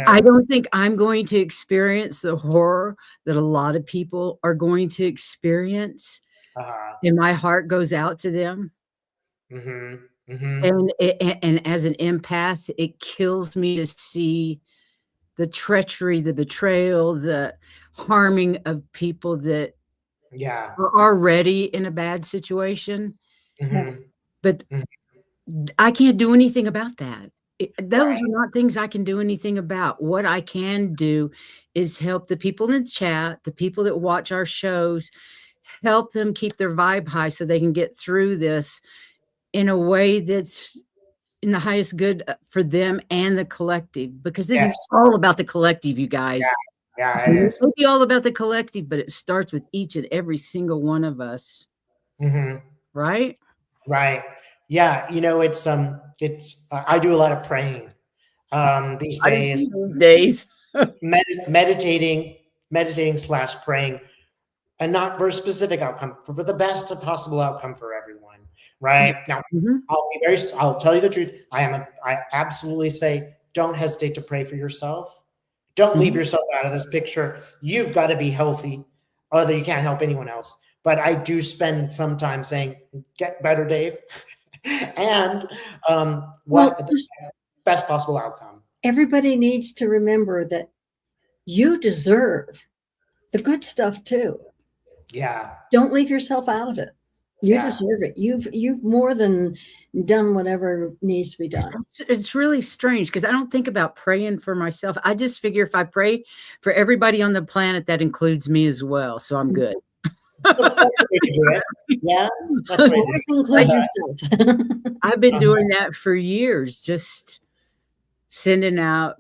I don't think I'm going to experience the horror that a lot of people are going to experience. And my heart goes out to them. And as an empath, it kills me to see the treachery, the betrayal, the harming of people that are already in a bad situation. But I can't do anything about that. Those are not things I can do anything about. What I can do is help the people in the chat, the people that watch our shows, help them keep their vibe high so they can get through this in a way that's in the highest good for them and the collective, because this is all about the collective, you guys. Yeah, it is. It'll be all about the collective, but it starts with each and every single one of us. Right? Right. Yeah. It's I do a lot of praying these days. meditating / praying, and not for a specific outcome, for the best possible outcome for everyone. Right now, I'll tell you the truth. I absolutely say, don't hesitate to pray for yourself. Don't leave yourself out of this picture. You've got to be healthy, other you can't help anyone else. But I do spend some time saying, get better, Dave. And the best possible outcome. Everybody needs to remember that you deserve the good stuff too. Yeah. Don't leave yourself out of it. You deserve it. You've more than done whatever needs to be done. It's really strange because I don't think about praying for myself. I just figure if I pray for everybody on the planet, that includes me as well. So I'm good. Yeah. Include yourself. I've been doing that for years, just sending out,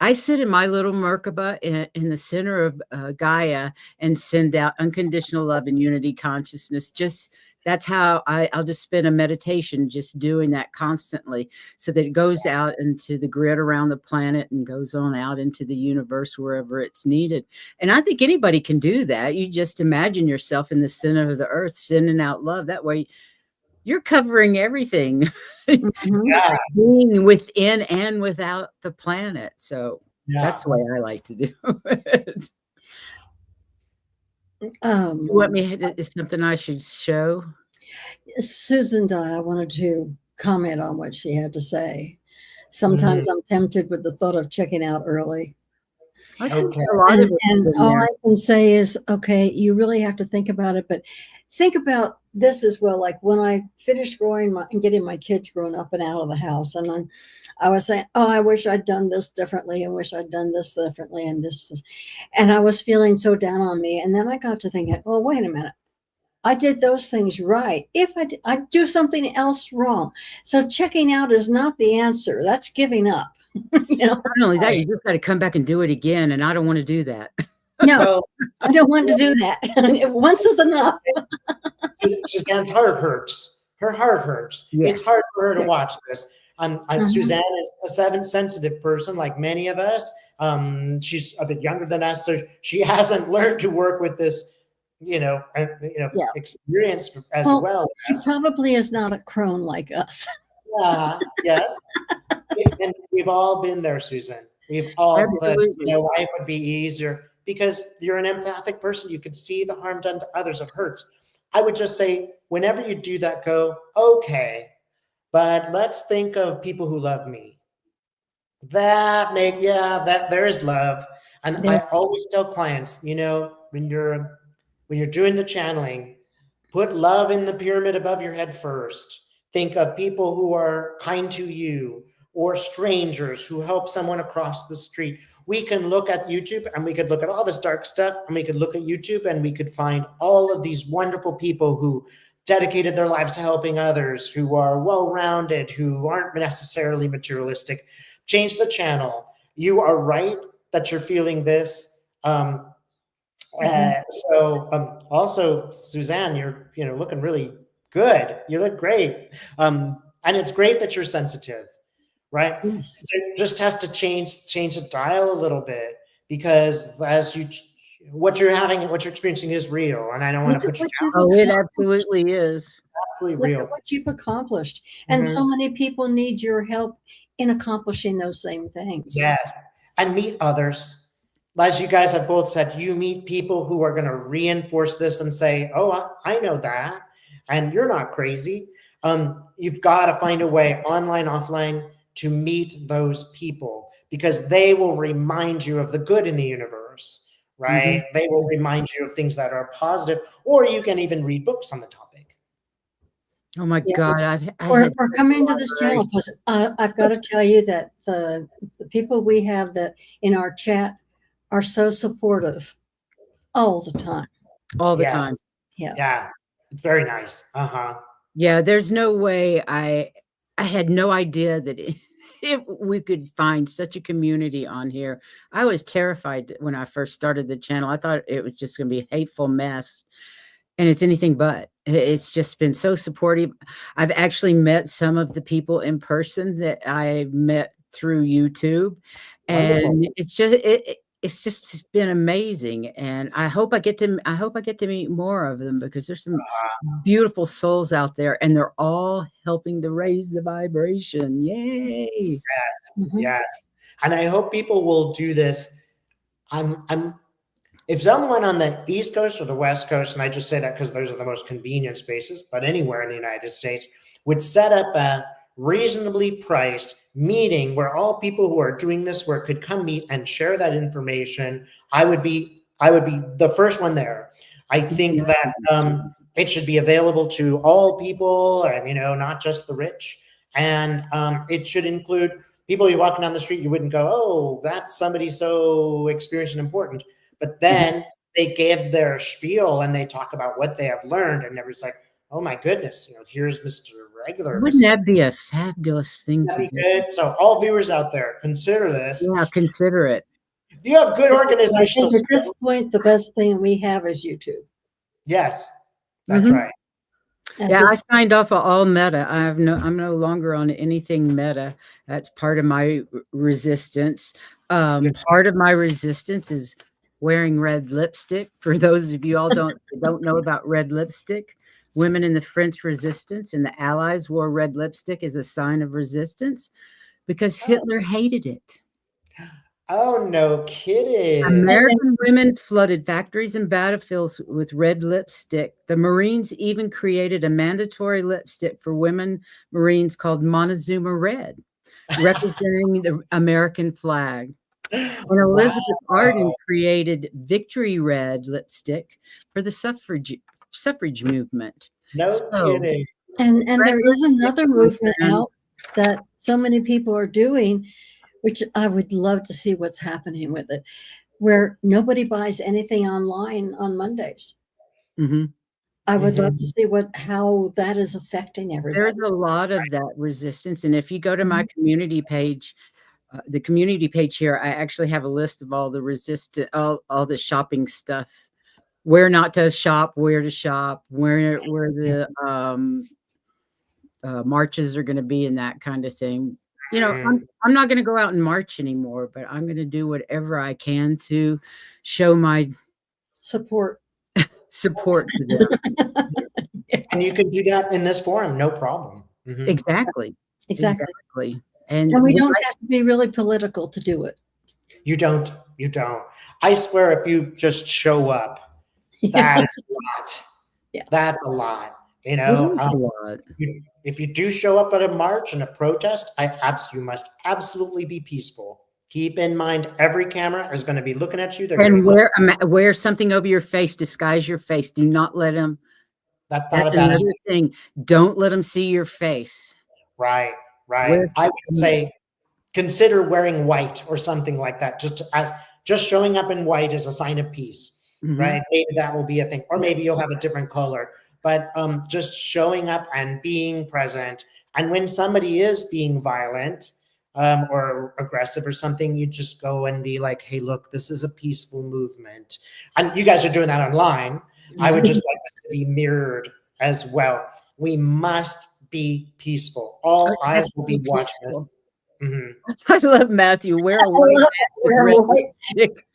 I sit in my little Merkaba in the center of Gaia and send out unconditional love and unity consciousness. That's how I'll just spend a meditation just doing that constantly so that it goes out into the grid around the planet and goes on out into the universe wherever it's needed. And I think anybody can do that. You just imagine yourself in the center of the earth, sending out love. That way you're covering everything. Being within and without the planet. So that's the way I like to do it. You want me is something I should show? Susan I wanted to comment on what she had to say. Sometimes I'm tempted with the thought of checking out early. I think Okay. a lot of it's And in all there. I can say is, okay, you really have to think about it, but think about this as well. Like when I finished growing and getting my kids grown up and out of the house, and I was saying, oh, I wish I'd done this differently, and wish I'd done this differently, and this, and I was feeling so down on me. And then I got to thinking, oh, wait a minute. I did those things right. If I do something else wrong. So checking out is not the answer. That's giving up. Not only that, you just got to come back and do it again. And I don't want to do that. No, Well, I don't want to do that. Once is enough. Suzanne's heart hurts. Her heart hurts. Yes. It's hard for her to watch this. Mhm. Suzanne is a sensitive person, like many of us. She's a bit younger than us, so she hasn't learned to work with this, Yeah. experience as well. She probably is not a crone like us. Yeah, yes. And we've all been there, Susan. We've all said, Absolutely. life would be easier because you're an empathic person. You could see the harm done to others. It hurts. I would just say, whenever you do that, go, okay, but let's think of people who love me. That there is love. And I always tell clients, when you're doing the channeling, put love in the pyramid above your head first. Think of people who are kind to you or strangers who help someone across the street. We can look at YouTube and we could look at all this dark stuff, and we could look at YouTube and we could find all of these wonderful people who dedicated their lives to helping others, who are well-rounded, who aren't necessarily materialistic. Change the channel. You are right that you're feeling this. Also, Suzanne, you're looking really good. You look great, and it's great that you're sensitive, right? Yes. It just has to change the dial a little bit, because what you're experiencing is real, and I don't want to put you down. Oh, it absolutely is. Absolutely real. Look at what you've accomplished, and so many people need your help in accomplishing those same things. Yes, and meet others. As you guys have both said, you meet people who are going to reinforce this and say, oh, I know that, and you're not crazy. You've got to find a way, online, offline, to meet those people, because they will remind you of the good in the universe, right? Mm-hmm. They will remind you of things that are positive, or you can even read books on the topic. Oh my God. Or come into this channel, because I've got to tell you that the people we have that in our chat are so supportive all the time. All the time. Yeah. It's very nice. Yeah. There's no way I had no idea that we could find such a community on here. I was terrified when I first started the channel. I thought it was just going to be a hateful mess, and it's anything but. It's just been so supportive. I've actually met some of the people in person that I met through YouTube. And wonderful. It's just been amazing. And I hope I get to meet more of them, because there's some beautiful souls out there, and they're all helping to raise the vibration. Yay. Yes. Mm-hmm. Yes. And I hope people will do this. If someone on the East Coast or the West Coast, and I just say that because those are the most convenient spaces, but anywhere in the United States, would set up a reasonably priced meeting where all people who are doing this work could come meet and share that information, I would be the first one there. I think that it should be available to all people, and not just the rich. And it should include people you're walking down the street, you wouldn't go, oh, that's somebody so experienced and important. But then they give their spiel and they talk about what they have learned, and everybody's like, oh my goodness, here's Mr. Regular. Wouldn't that be a fabulous thing to do? Good. So all viewers out there, consider this. Yeah, consider it. If you have good organizational skills. At this point, the best thing we have is YouTube. Yes, that's right. Yeah, I signed off of all Meta. I'm no longer on anything Meta. That's part of my resistance. Part of my resistance is wearing red lipstick. For those of you all don't know about red lipstick, women in the French Resistance and the Allies wore red lipstick as a sign of resistance, because Hitler hated it. Oh, no kidding. American women flooded factories and battlefields with red lipstick. The Marines even created a mandatory lipstick for women Marines called Montezuma Red, representing the American flag. And Elizabeth Arden created Victory Red lipstick for the suffrage movement. No kidding. And there is another movement out that so many people are doing, which I would love to see what's happening with it, where nobody buys anything online on Mondays. Mm-hmm. I would love to see how that is affecting everybody. There's a lot of that resistance. And if you go to my community page, the community page here, I actually have a list of all the all the shopping stuff, where not to shop, where to shop, where the marches are going to be and that kind of thing. You know, I'm not going to go out and march anymore, but I'm going to do whatever I can to show my support to them. And you can do that in this forum, no problem. Mm-hmm. Exactly. And we don't have to be really political to do it. You don't. I swear, if you just show up, that is a lot. Yeah. That's a lot. You know, if you do show up at a march and a protest, you must absolutely be peaceful. Keep in mind, every camera is going to be looking at you. And wear something over your face, disguise your face. Do not let them. That's another thing. Don't let them see your face. Right. I would say consider wearing white or something like that. Just showing up in white is a sign of peace, right? Maybe that will be a thing, or maybe you'll have a different color. But just showing up and being present, and when somebody is being violent or aggressive or something, you just go and be like, "Hey, look, this is a peaceful movement," and you guys are doing that online. I would just like this to be mirrored as well. We must be peaceful. All eyes will be watching us. Mm-hmm. I love Matthew. Wear a white stick.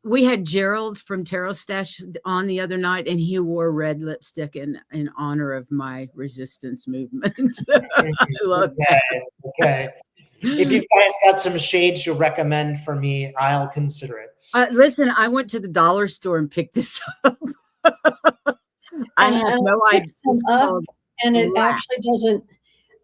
We had Gerald from Tarot Stash on the other night, and he wore red lipstick in honor of my resistance movement. I love that. Okay. If you guys got some shades you recommend for me, I'll consider it. Listen, I went to the dollar store and picked this up. I have no idea. And it actually doesn't.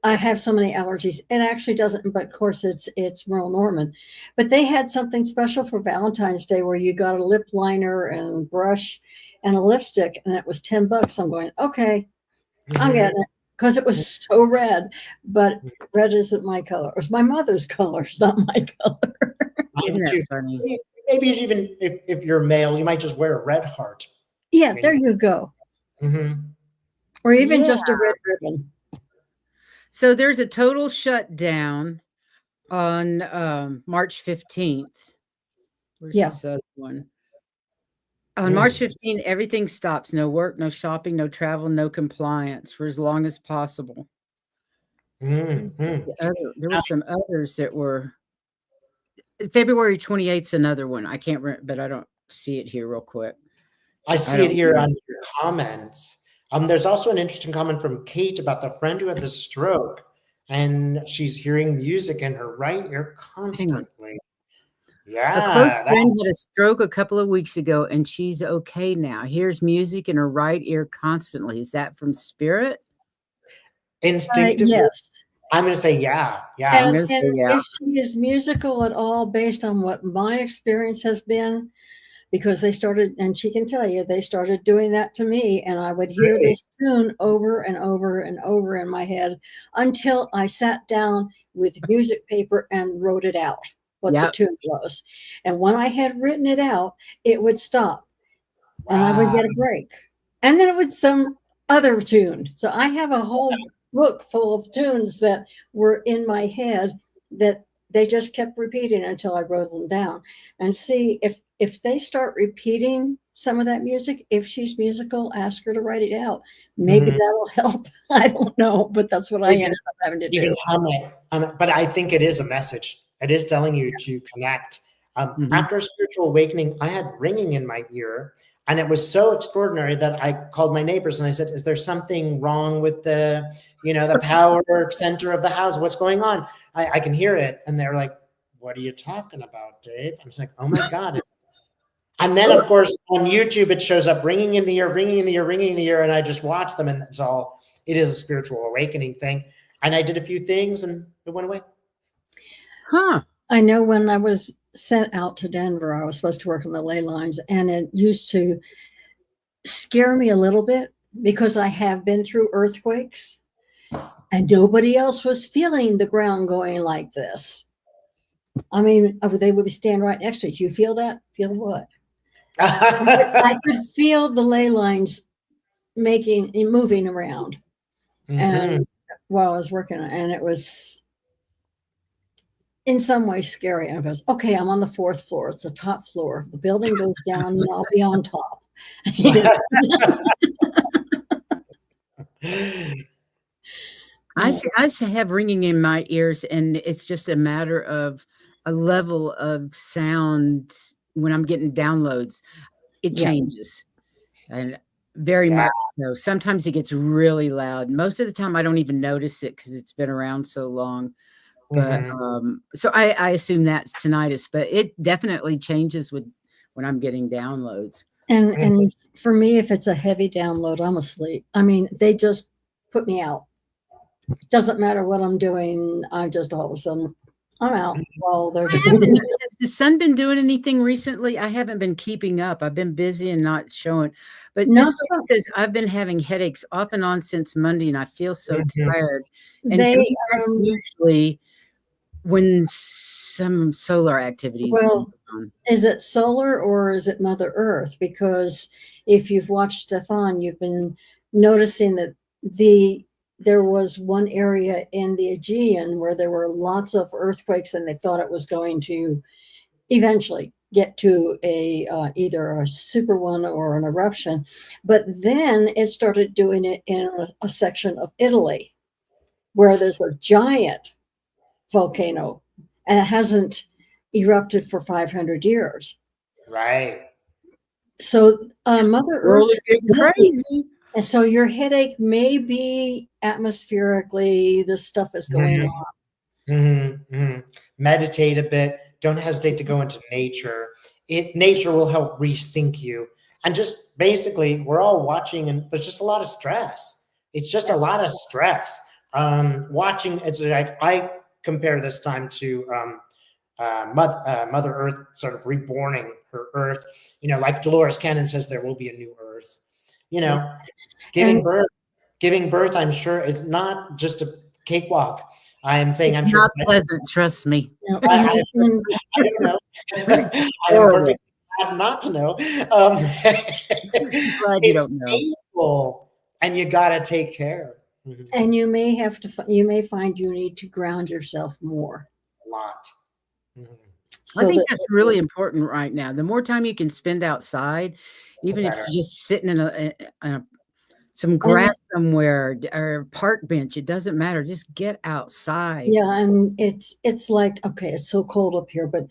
I have so many allergies. It actually doesn't, but of course it's Merle Norman. But they had something special for Valentine's Day where you got a lip liner and brush and a lipstick, and it was $10. I'm going, okay, I'm getting it, because it was so red. But red isn't my color. It was my mother's color. It's not my color. Isn't that funny? Maybe even if you're male, you might just wear a red heart. Yeah, there you go. Or even just a red ribbon. So there's a total shutdown on March 15th. Where's this other one? On March 15th, everything stops. No work, no shopping, no travel, no compliance for as long as possible. There were some others that were. February 28th is another one. I can't remember, but I don't see it here real quick. I see it here on your comments. There's also an interesting comment from Kate about the friend who had the stroke, and she's hearing music in her right ear constantly. Yeah. A close friend had a stroke a couple of weeks ago, and she's okay now. Hears music in her right ear constantly. Is that from spirit? Instinctively. Yes. I'm going to say yeah. I'm going to say yeah. If she is musical at all, based on what my experience has been, because they started, and she can tell you, they started doing that to me, and I would hear this tune over and over and over in my head until I sat down with music paper and wrote it out, what the tune was. And when I had written it out, it would stop, and I would get a break. And then it would some other tune. So I have a whole book full of tunes that were in my head that they just kept repeating until I wrote them down. And see, if they start repeating some of that music, if she's musical, ask her to write it out. Maybe that'll help. I don't know, but that's what I ended up having to do. You can hum it, but I think it is a message. It is telling you to connect. After a spiritual awakening, I had ringing in my ear, and it was so extraordinary that I called my neighbors and I said, "Is there something wrong with the power center of the house? What's going on?" I can hear it. And they're like, what are you talking about, Dave? I'm just like, oh my God. And then, of course, on YouTube, it shows up ringing in the ear, ringing in the ear, ringing in the ear. And I just watch them, and it is a spiritual awakening thing. And I did a few things and it went away. Huh. I know when I was sent out to Denver, I was supposed to work on the ley lines, and it used to scare me a little bit because I have been through earthquakes and nobody else was feeling the ground going like this. I mean, they would stand right next to it. You feel that? Feel what? I could feel the ley lines moving around. And while I was working, and it was in some ways scary. I goes, okay, I'm on the 4th floor. It's the top floor. If the building goes down, I'll be on top. I have ringing in my ears, and it's just a matter of a level of sound. When I'm getting downloads, it changes, and very much so. Sometimes it gets really loud. Most of the time, I don't even notice it because it's been around so long. But so I assume that's tinnitus, but it definitely changes when I'm getting downloads. And for me, if it's a heavy download, I'm asleep. I mean, they just put me out. Doesn't matter what I'm doing. I just all of a sudden I'm out while they're doing it. Has the sun been doing anything recently? I haven't been keeping up. I've been busy and not showing. But not because I've been having headaches off and on since Monday, and I feel so tired. And to me, that's usually when some solar activities. Well, is it solar or is it Mother Earth? Because if you've watched Stefan, you've been noticing that there was one area in the Aegean where there were lots of earthquakes, and they thought it was going to eventually get to either a super one or an eruption. But then it started doing it in a section of Italy where there's a giant volcano, and it hasn't erupted for 500 years. Right. So Mother Earth is crazy. And so your headache may be atmospherically, this stuff is going on. Meditate a bit. Don't hesitate to go into nature. Nature will help resync you. And just basically, we're all watching, and there's just a lot of stress. It's just a lot of stress. Watching, it's like I compare this time to Mother Earth sort of reborning her Earth. Like Dolores Cannon says, there will be a new Earth. Giving birth, I'm sure it's not just a cakewalk. I am saying I'm not pleasant. Trust me. I don't know. I am perfect not to know. Glad you don't know. Painful, and you got to take care. And you may find you need to ground yourself more. A lot. I think that's really important right now. The more time you can spend outside, even if you're just sitting in some grass somewhere or a park bench, it doesn't matter. Just get outside. Yeah, and it's like, okay, it's so cold up here, but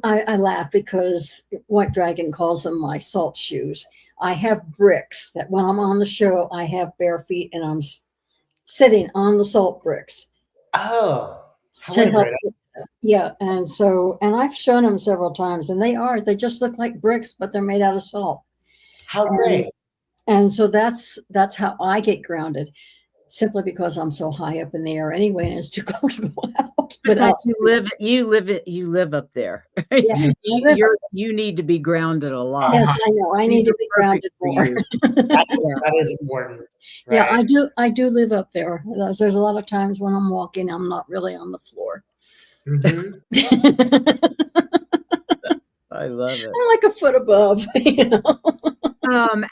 I laugh because White Dragon calls them my salt shoes. I have bricks that when I'm on the show, I have bare feet and I'm sitting on the salt bricks. Oh, to help. Yeah, and I've shown them several times, and they just look like bricks, but they're made out of salt. How great! And so that's how I get grounded, simply because I'm so high up in the air anyway, and it's too cold to go out. Besides, you live up there. Yeah, you need to be grounded a lot. Yes, I know. I need to be grounded more. That is important. Right? Yeah, I do live up there. There's a lot of times when I'm walking, I'm not really on the floor. I love it. I'm like a foot above.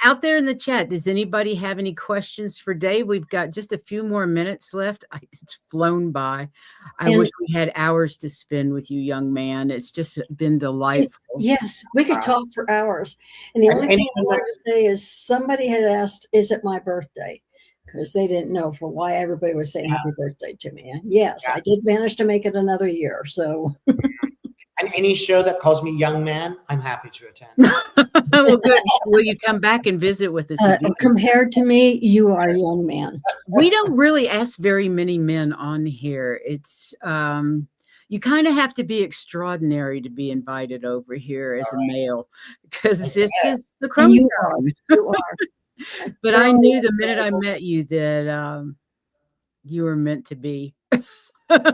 Out there in the chat, does anybody have any questions for Dave? We've got just a few more minutes left. It's flown by. I wish we had hours to spend with you, young man. It's just been delightful. Yes, we could talk for hours. And the only thing I wanted to say is somebody had asked, is it my birthday? Because they didn't know for why everybody was saying happy birthday to me. And yes, I did manage to make it another year. So and any show that calls me young man, I'm happy to attend. Oh, good. Will you come back and visit with us again? Compared to me, you are a young man. We don't really ask very many men on here. It's you kind of have to be extraordinary to be invited over here as a male, because this is the Crone You zone. You are. But I knew the minute I met you that you were meant to be. Yep.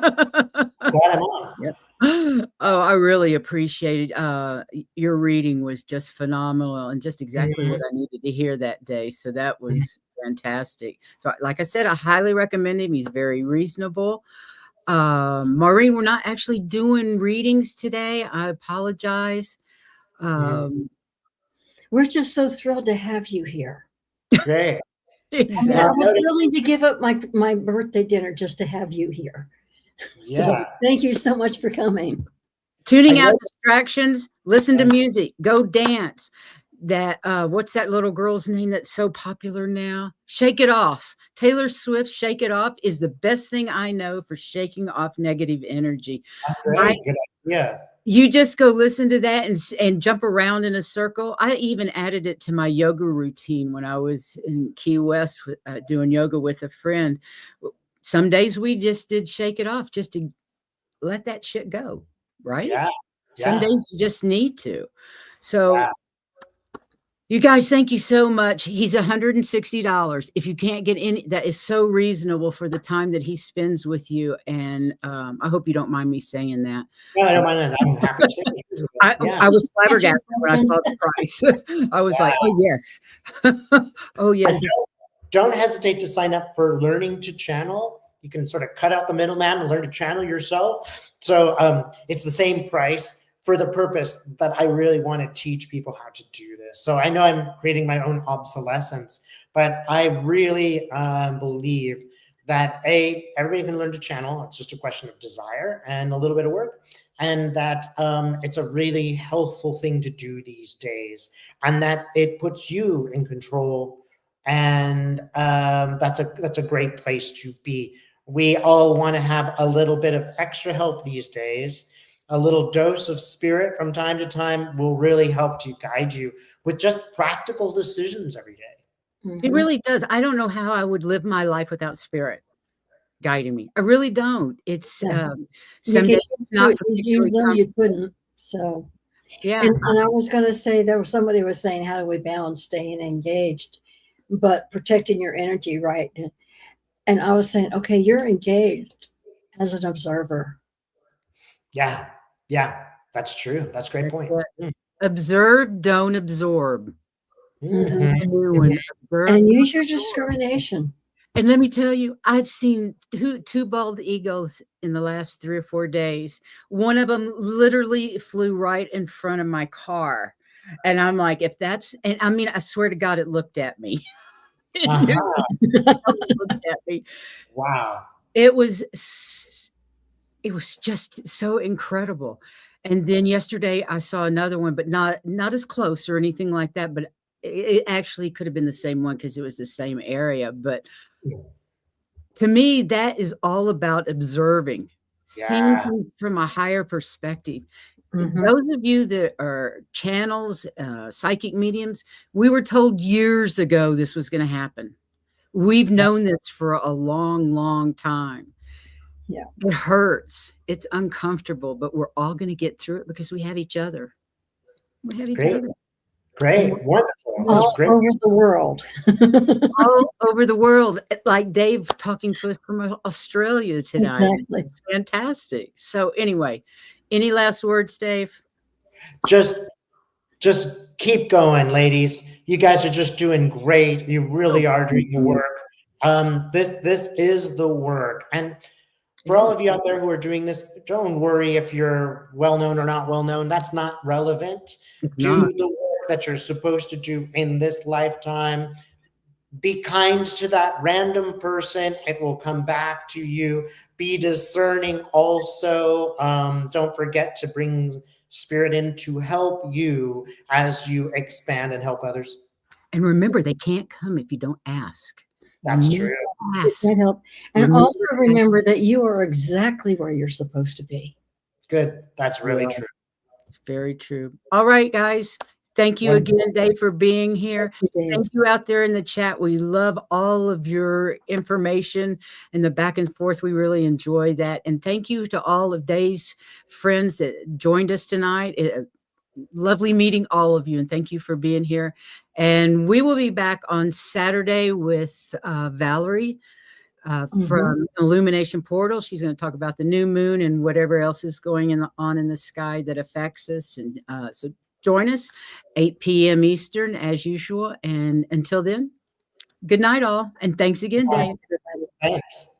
Oh, I really appreciated your reading was just phenomenal and just exactly what I needed to hear that day. So that was fantastic. So like I said, I highly recommend him. He's very reasonable. Maureen, we're not actually doing readings today. I apologize. We're just so thrilled to have you here. Great. Exactly. I was willing to give up my birthday dinner just to have you here. Yeah. So thank you so much for coming. Tuning out distractions, listen to music, go dance. That what's that little girl's name that's so popular now? Shake It Off. Taylor Swift's Shake It Off is the best thing I know for shaking off negative energy. Great. Good idea. You just go listen to that and jump around in a circle. I even added it to my yoga routine when I was in Key West doing yoga with a friend. Some days we just did Shake It Off just to let that shit go, right? Yeah. Some days you just need to. So you guys, thank you so much. He's $160. If you can't get any, that is so reasonable for the time that he spends with you. And I hope you don't mind me saying that. No, I don't mind that. I'm happy to say it. I was flabbergasted when I saw the price. I was like, oh, yes. Oh, yes. Don't hesitate to sign up for Learning to Channel. You can sort of cut out the middleman and learn to channel yourself. So it's the same price for the purpose that I really want to teach people how to do this. So I know I'm creating my own obsolescence, but I really believe that everybody can learn to channel. It's just a question of desire and a little bit of work, and that it's a really healthful thing to do these days, and that it puts you in control. And that's a great place to be. We all want to have a little bit of extra help these days. A little dose of spirit from time to time will really help to guide you with just practical decisions every day. It really does. I don't know how I would live my life without spirit guiding me. I really don't. It's some days it's not particularly. You couldn't. So yeah. And I was going to say, there was somebody was saying, how do we balance staying engaged, but protecting your energy, right? And I was saying, okay, you're engaged as an observer. Yeah. Yeah, that's true. That's a great point. Observe, don't absorb. And use your discrimination. And let me tell you, I've seen two bald eagles in the last 3 or 4 days. One of them literally flew right in front of my car. And I'm like, and I mean, I swear to God, it looked at me. It looked at me. Wow. It was just so incredible. And then yesterday I saw another one, but not as close or anything like that. But it actually could have been the same one because it was the same area. But to me, that is all about observing, seeing things from a higher perspective. Those of you that are channels, psychic mediums, we were told years ago this was going to happen. We've known this for a long, long time. Yeah. It hurts. It's uncomfortable, but we're all going to get through it because we have each other. We have each other. Great. Wonderful. All over the world. All over the world. Like Dave talking to us from Australia today. Exactly. It's fantastic. So anyway, any last words, Dave? Just keep going, ladies. You guys are just doing great. You really are doing the work. This is the work. And for all of you out there who are doing this, don't worry if you're well-known or not well-known. That's not relevant. Do the work that you're supposed to do in this lifetime. Be kind to that random person. It will come back to you. Be discerning also. Don't forget to bring spirit in to help you as you expand and help others. And remember, they can't come if you don't ask. That's true. Can't help. And also remember that you are exactly where you're supposed to be. Good. That's really true. It's very true. All right, guys. Thank you Wonderful. again, Dave, for being here. Thank you, Dave. Thank you out there in the chat. We love all of your information and the back and forth. We really enjoy that. And thank you to all of Dave's friends that joined us tonight. Lovely meeting all of you, and thank you for being here. And we will be back on Saturday with Valerie from Illumination Portal. She's going to talk about the new moon and whatever else is going on in the sky that affects us. And so join us 8 p.m. Eastern as usual. And until then, good night all. And thanks again, Dave. Thanks.